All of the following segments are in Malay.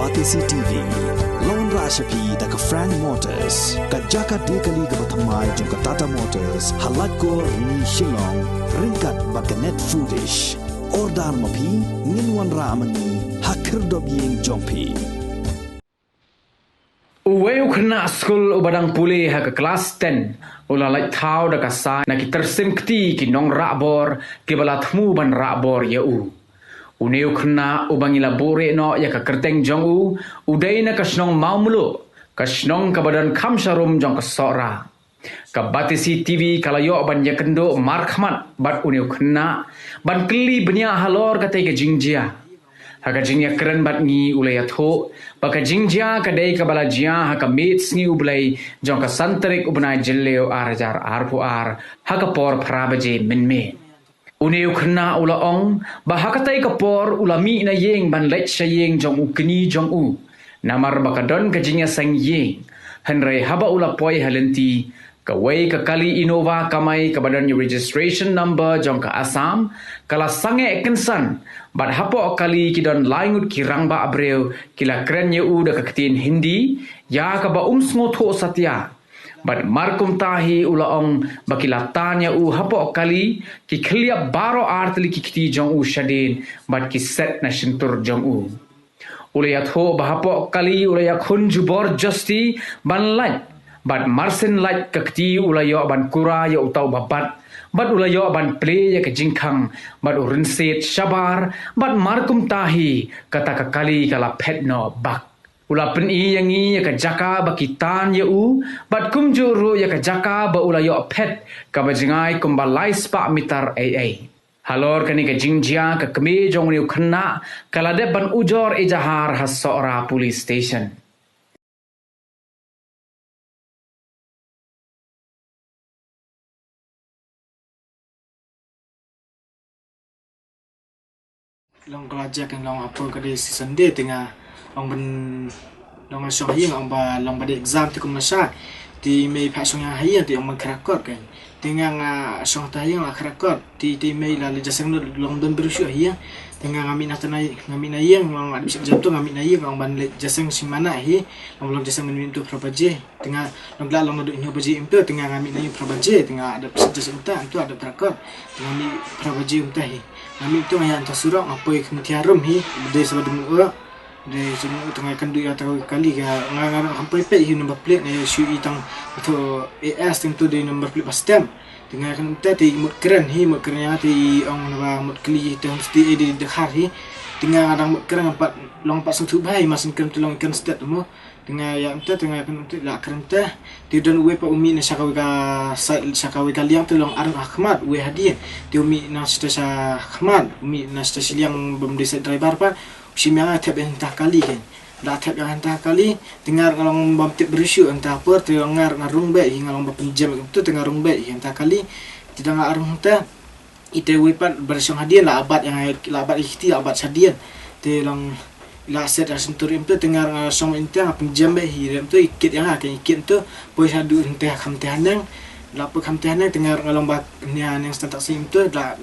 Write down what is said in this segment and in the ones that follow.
Batisi TV, Lone Rashapi da ka Frank Motors, ka Jaka Dekali ka Bathamai jong ka Tata Motors, Halat ko ni Shillong, ringkat ba ka Net Foodish, Ordar Mapi, Ninwan Ramani, Hakir Dobyeng Jongpi. Uweu kena school ubadang pulih ha ke kelas 10 ulalai tau da kasai na ki tersim kti ki nong rakbor ki balatmu ban rakbor ya u uneu kena ubangila bore no ya ka kerteng jong u udai na kasnong maumulu kasnong ka badan kamsharum jong ka sora ka Batisi TV kalayo ban ya kendo markmat bat uneu kena ban keli benya halor ka tai ka jingjia haka jingya keren bat ngi ulay atho baka jingjia kadai kabala jia haka mates ngi ublay jong ka santarik ubnay jilleo arajar arpu ar haka por prabaje min uneu khna ula ong ba haka tai ka por ulami na yeng ban lech sha yeng jong ukni jong u namar baka don ka jingya sang yeng hanrai haba ula poi halenti kawai ka kali Innova kamai ka badan registration number jong ka Assam kala sange kensan bat hapo kali kidon laingut kirang ba abreu kila keren ye u da ka ketin Hindi ya ka ba sngoto satya bat markum tahi ulaong bakila tanya u hapo kali ki khlia baro artli ki kiti jong u shadin bat ki set na shintur jong u ulayat ho ba hapo kali ulayak hun jubor justi ban lai bat marsen light kakti ulayo ban kura ya utau babat bat ulayo ban play ya ke jingkang bat urinset shabar bat markum tahi kata kakali kala petno bak ula peni yang i ya ke jaka bakitan ya u bat kumjuru ya ke jaka ba ulayo pet ka bajingai kumbalai spa mitar AA halor kani ke jingjia ke keme jong niu khna kala de ban ujor ejahar hasora police station long belajar kan long apa kadai season day tengah long ben long asong hiang long ba long ba exam ti kum nasha ti mei pha song yang hiang ti long kerakot kan tengah asong ta hiang la kerakot ti mei la le jasang long don berusu hiang tengah ngami na tanai ngami na hiang long ada bisa jam tu ngami na hiang long ban le jasang simana hi long jasang min tu prabaje tengah long la long do inyo baje impe tengah ngami na hiang prabaje tengah ada jasang ta tu ada kerakot tengah mi prabaje umta hi kami tu yang tak surau apa yang tiarum hi dari sebab dulu dari semua tengah kan dua atau kali ke ngarang sampai pet hi number plate ni shui tang atau AS tentu dari number plate pastem tengah kan tadi mut keren ya ti ong nama mut keli tang mesti di dekat hi tengah ada mut keren empat long empat satu bayi masih keren tu long kan step tu tengah yang tengah kan tu lah keren teh ti don we pa umi na syakawi ka syakawi kaliang tu long arang Ahmad we hadiah ti umi na stasa Ahmad umi na stasa yang bemdesa driver pa si manga tap yang tak kali kan dah tap yang entah kali dengar ngalong bom tip berusu entah apa tu ngar ngarung baik ngalong berpinjam tu tengah rung baik entah kali tidak ngarung teh ite we pa bersong hadiah lah abad yang lah abad ikhti abad sadian ti long la set asenturim tu dengar song intang pinjam be hiram tu ikit yang akan ikit tu boy hadu entah kam tehanang la pe kam tehanang dengar ngalong bak ni yang setak sim tu la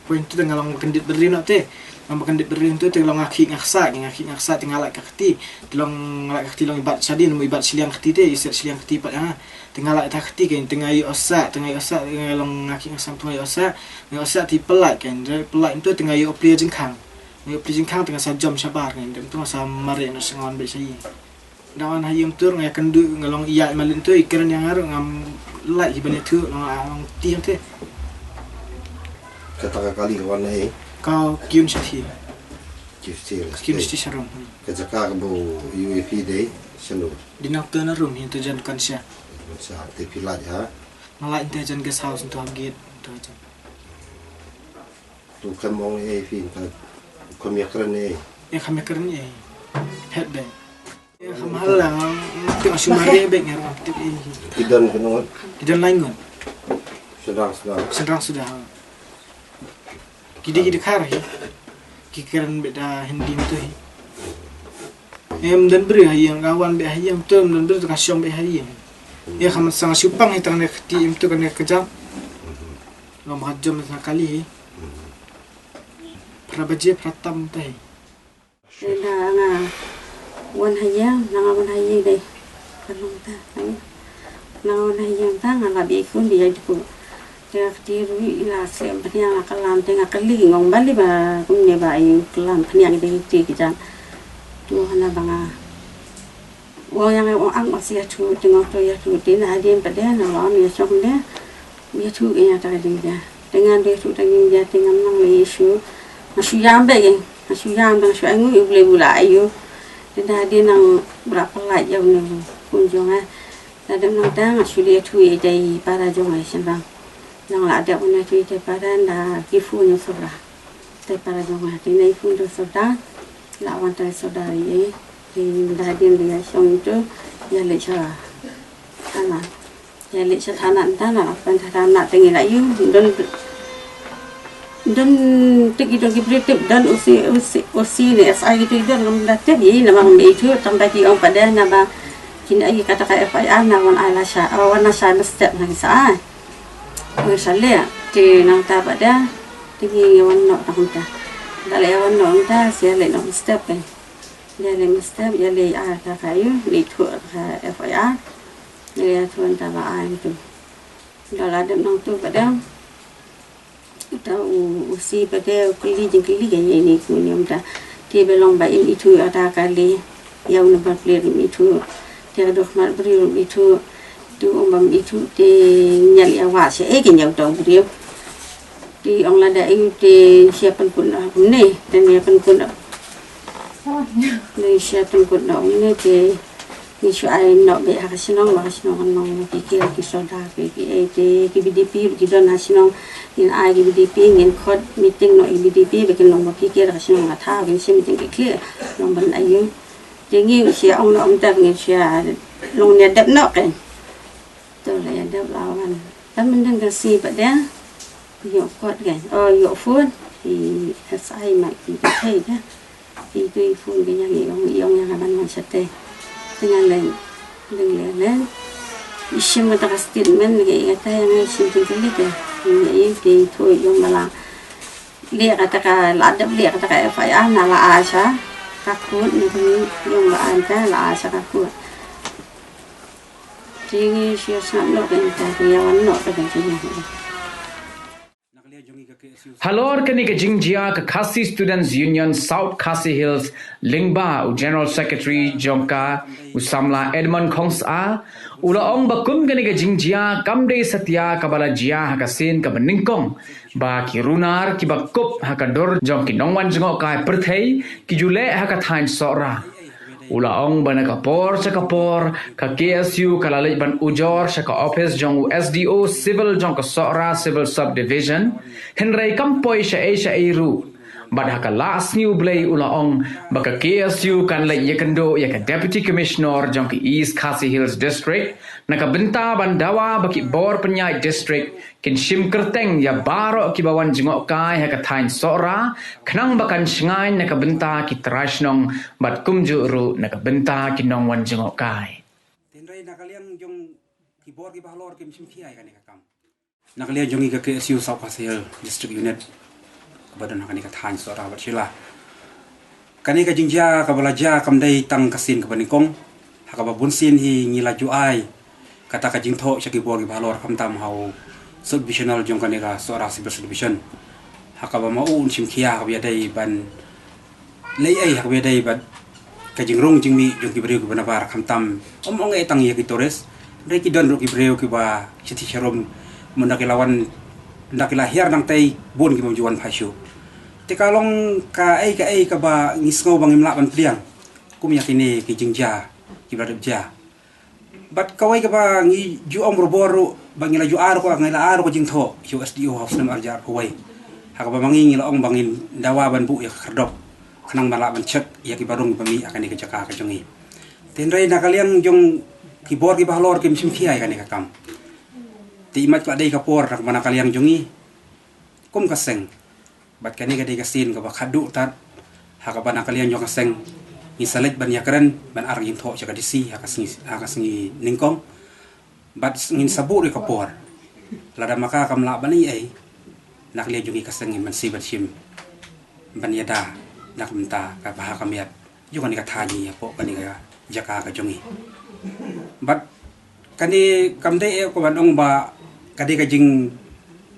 point tu ngalong kendit beri nak te ngam kendit beri tu tengok ngaki ngaksa tinggal lak kakti tolong lak kakti long ibat sadin mo ibat siliang kakti te iset siliang kakti pat yang tinggal lak takti kan tengah osa ngalong ngaki ngasam tu osa ti pelak kan pelak tu tengah opli jengkang ni prijing kang tengah sajam sabar ni tu masa mari na sengon be sai dawan hayum tur ngai kendu ngalong iya malin tu ikran yang aru ngam lai ibane tu long ti te kata kali kawan ni kau kiun sati kiun sti sarum kerja bo UAP day selu dinak tu na room hintu jan kan sia sa te pilat ha malai inte jan guest house tu gate tu jan tu kan mong UAP kan kami keren ni ya kami keren ni head bang ya kamal lang tengok sumari bang ya tip kidan kenot kidan lain ngon sedang sudah kidi kar hi kikeren beda hindi tu hi em dan beri hayang kawan be hayang tu dan beri kasyong be hayang ya kamal sang supang hitang nek ti im tu kan kejam lo mahajam sekali prabaje pratam tai na wan hayang nang wan hayang dai kalong ta nang wan hayang ta ngala bi kun dia itu dia tiru ila sem paniang akalam tengah kali ngong bali ba kumne ba ayu kelam paniang dai ti kijan tu hana banga wong yang ang masih tu tengok tu ya tu tin hadin pada na lawan ya sok dia ya tu ya ta dia dengan dia tu dengan dia dengan nang Yesu masih yang baik masih yang bang saya ngu boleh bula ayu dan hadin nang berapa lagi yang ni kunjung ada nang tang sudah tu ya jadi para jong ai senang nang ada pun tu ya para na kifunya sobra te para jong ai ni pun tu sobra lawan tu saudari thì đại điện thì xong trước giờ lịch sử thằng nào giờ lịch sử thằng nào ta là phần thằng nào thì lại yêu đơn tự kỷ đơn kỷ tiếp đơn oxy này sai cái đơn làm đặt tiếp gì là bằng mấy thứ trong đại thì ông phải đen là ba chính ấy kata cái FIR là còn ai là sao là sao là step này sao rồi sao lẽ thì nàng ta phải đen thì cái vấn nọ ta không ta là lẽ vấn nọ ta sẽ lại nọ step này jadi mesti jadi ada kayu di tuan FIR jadi tuan tahu air itu kalau ada nong tu pada tahu usi pada kili kayaknya ini kunyum dah dia belum baik itu ada kali yang nampak pelir itu dia dokter beriu itu tu umbam itu di nyali awak saya yang tahu beriu di orang lada itu di siapa pun ni dan siapa pun Ni siya tungkol na ini ke ni siya ay no be akasinong nong pikir kisoda ke BDP kidon hasinong in ay BDP ngin kod meeting no BDP bekin nong pikir akasinong ngata ke siya meeting ke clear nong ban ayu jengi siya ong no ta ngin siya long ne dap no ke to la ya dap lawan tam mendeng ke si pada yo kod ke yo phone thì sai mai thì thấy đó thì tuy phun cái nhà nghỉ ông nhà làm ăn sạch thế dengan lain dengan lain isim kita statement kayak kata yang isim tinggal itu ini di tu yang malah lihat kata ladap lihat kata FIR nala asa kakut ni yang anda la asa kakut jadi siapa nak kan yang nak kan Halor kani ka Jingjia ka Khasi Students Union South Khasi Hills Lingba u General Secretary Jongka Usamla Edmund Khongsa ula ong bakum kani ka Jingjia kamde satya kabala jia ka sin ka beningkong ba ki runar ki bakup ha ka dor jong ki nongwan jong ka perthei ki jule ha ka thain sora ula ong bana kapor ka KSU kalalai ban ujor ka office jong SDO civil jong ka sora civil subdivision henrai kampoi sha iru badha ka last new blay ula ong baka KSU kan lai yakando ya ka deputy commissioner jong ki East Khasi Hills district naka benta bandawa baki bor penyai district kin shim kerteng ya baro ki bawan jengok kai ha ka thain sora khnang bakan shngai naka benta ki trashnong bat kumju ru naka benta ki nong wan jengok kai tenrai nakaliang jong ki bor ki bahlor ki shim khiai kan ka kam nakaliang jong ki KSU South Khasi Hills district unit badan kani ka thain sora bat sila kani ka Jingjia ka balaja kamdai tang kasin ka banikong hakaba bunsin hi ngilaju ai kata ka jingtho syaki bor ki bahlor kamtam hau subdivisional jong kanega sora civil subdivision hakaba mau unsim khia hakaba dai ban lei ai hakaba dai ban ka jingrong jingmi jong ki breu ki banabar khamtam ong ai tang ye ki tores dai ki don ro ki breu ki ba chiti charom mendakilawan ndakilah nang tai bon ki mamjuan phaisu te kalong ka ai ka ba ngisngo bang imla ban pliang kum yakini ki Jingjia ki bradep ja bat kawai ka ba ngi ju om roboru bangila ju ar ko ngila ar ko jingtho ju SDO house nam arjar ko wai hakaba mangi ngila ong bangin dawa ban bu ya khardop khanang mala ban chek ya ki barung pami akan ni kejaka ka jongi tenrai nakaliang jong ki bor ki bahlor ki sim khiai kan ka kam ti mat ka dei ka por nak manakaliang jongi kum ka seng bat kani ka dei ka sin ka ba khadu tat hakaba nakaliang jong ka seng ni salet ban yakran ban ar jingtho chaka disi akasingi ningkong bat ngin sabu ri kapor lada maka kamla bani ai nak le jungi kaseng man si bat sim ban yada nak minta ka bah kamiat juga ni katanya ya po kani ka jaka ka jongi but kani kamde ko bandong ba kadi ka jing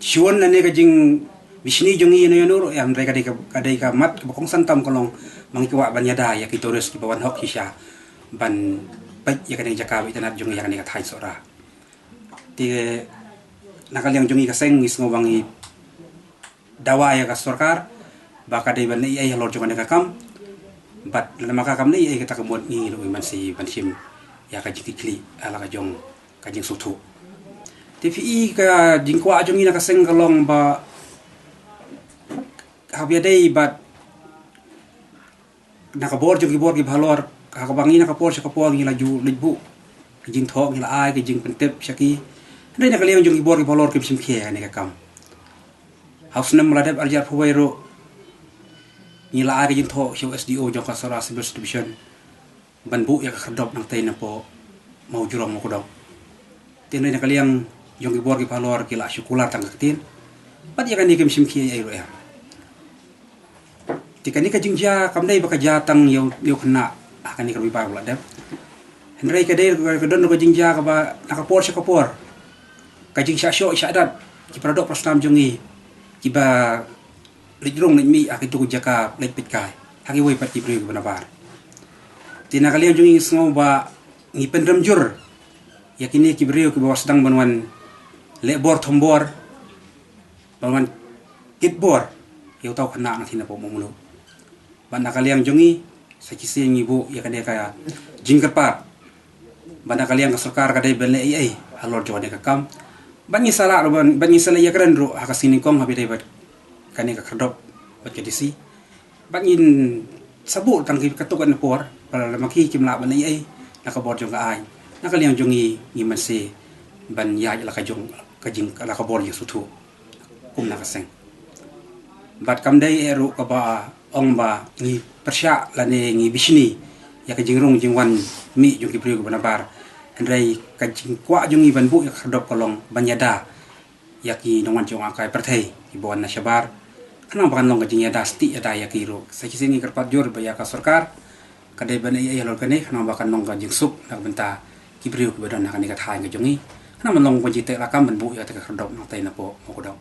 siwon na ne ka jing bisni jongi no yonuro ya mre kadi ka mat ko kong santam kolong mangkiwa banyada ya kitoris ki bawan hok hisya ban pai ya kani jaka bi tanat jongi ya kani ka thai sora ti nakal yang jongi ka seng ngis ngobangi dawa ya ka sarkar ba kadi ban ai halor jongi ka kam bat maka kam ni kita kemud ni lu man si bansim ya ka jikli ala ka jong ka jing sutu tvi ka jingkwa jong ina ka seng kalong ba habia dei bat nakabor jong gibor gi bhalor ka bangi na ka por sa ka por ngi la ju libu jing thok ngi la ai ka jing pentep syaki ndai na ka leong jong gibor gi bhalor ke sim khia ni ka kam haus nam la deb arjar phuwairo nila ari jinto show SDO jong kasara civil division banbu ya khadop nang tay na po mau jurong mo ko daw tinay na kaliyang yung gibor gi palor kila syukular tang katin pat ya kani kem simki ay ro ya tikani ka jingja kamdai baka jatang yo kena akani ka bipa wala dep henry ka dai ka don ko jingja ka ba nakapor sa kapor ka jing sya syo syadat ki produk prostam jongi kiba lijrong ni akitu jaka lek pitkai hagi wei pat ibri benabar tina kalian jungi sngo ba ngi pendram jur yakini kibrio ki bawa sedang banwan lebor thombor banwan kitbor yo tau kena na thina po mumulu banda kalian jungi sakisi ngibu yakane kaya jingkerpat banda kalian ka sarkar kadai bele ai halor jone ka kam banyi sala banyi sala yakran ro hakasini kong habi dai kani ka khadop bat kedisi bangin sabu tang ki katukan por para maki kimla ban ai nakabor jong ka ai nakaliang jongi ngi manse ban ya la ka jong ka jing la ka bor sutu kum na kaseng bat kam dai eru ka ba ong ba ngi persya la ne ngi bisni ya ka jingrung jingwan mi jong ki priu ka banabar andrai ka jing kwa jongi ban bu ya khadop kolong banyada yaki nongan jong akai perthai ibon na syabar kana bakan long kajing ya dasti ada ya kiro sakisi ni kerpat jor baya ka sarkar kadai bana ya lor kane kana bakan long kajing sup nak benta kibriu ke badan nak ni ka thai ka jongi kana man long ko jite la kam ban bu ya ta ka khadop nak tai na po mo ko daw